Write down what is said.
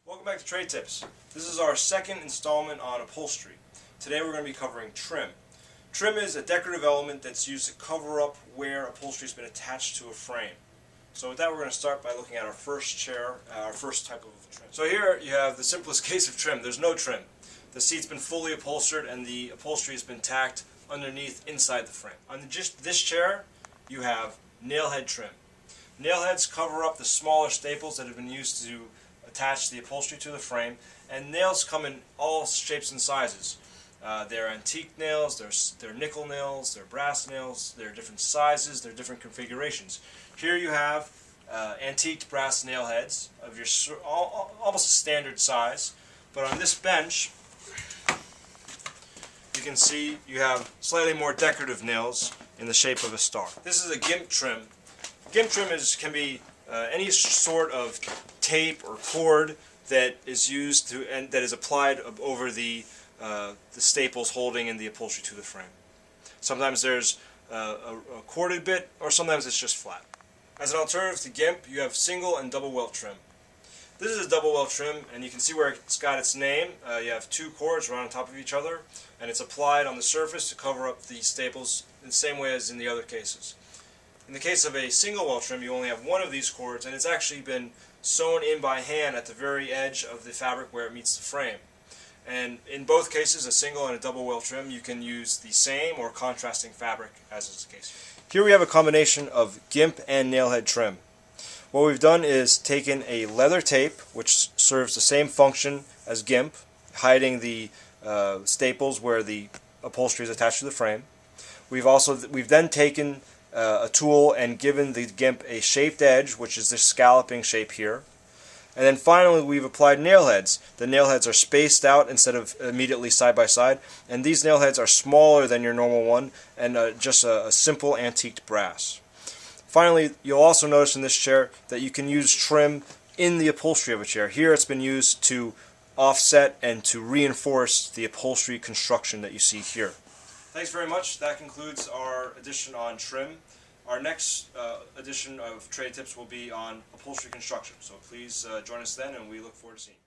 Welcome back to Trade Tips. This is our second installment on upholstery. Today we're going to be covering trim. Trim is a decorative element that's used to cover up where upholstery has been attached to a frame. So with that, we're going to start by looking at our first chair, our first type of trim. So here you have the simplest case of trim. There's no trim. The seat's been fully upholstered and the upholstery has been tacked underneath inside the frame. On just this chair, you have nail head trim. Nail heads cover up the smaller staples that have been used to attach the upholstery to the frame, and nails come in all shapes and sizes. They're antique nails, they're nickel nails, they're brass nails, they're different sizes, they're different configurations. Here you have antiqued brass nail heads of your almost a standard size, but on this bench you can see you have slightly more decorative nails in the shape of a star. This is a GIMP trim. GIMP trim can be any sort of tape or cord that is used to and that is applied over the staples holding in the upholstery to the frame. Sometimes there's a corded bit, or sometimes it's just flat. As an alternative to GIMP, you have single and double welt trim. This is a double welt trim, and you can see where it's got its name. You have two cords right on top of each other, and it's applied on the surface to cover up the staples in the same way as in the other cases. In the case of a single welt trim, you only have one of these cords, and it's actually been sewn in by hand at the very edge of the fabric where it meets the frame. And in both cases, a single and a double welt trim, you can use the same or contrasting fabric, as is the case. Here we have a combination of GIMP and nailhead trim. What we've done is taken a leather tape, which serves the same function as GIMP, hiding the staples where the upholstery is attached to the frame. We've then taken a tool and given the GIMP a shaped edge, which is this scalloping shape here. And then finally we've applied nail heads. The nail heads are spaced out instead of immediately side by side, and these nail heads are smaller than your normal one and just a simple antiqued brass. Finally, you'll also notice in this chair that you can use trim in the upholstery of a chair. Here it's been used to offset and to reinforce the upholstery construction that you see here. Thanks very much. That concludes our edition on trim. Our next edition of Trade Tips will be on upholstery construction. So please join us then, and we look forward to seeing you.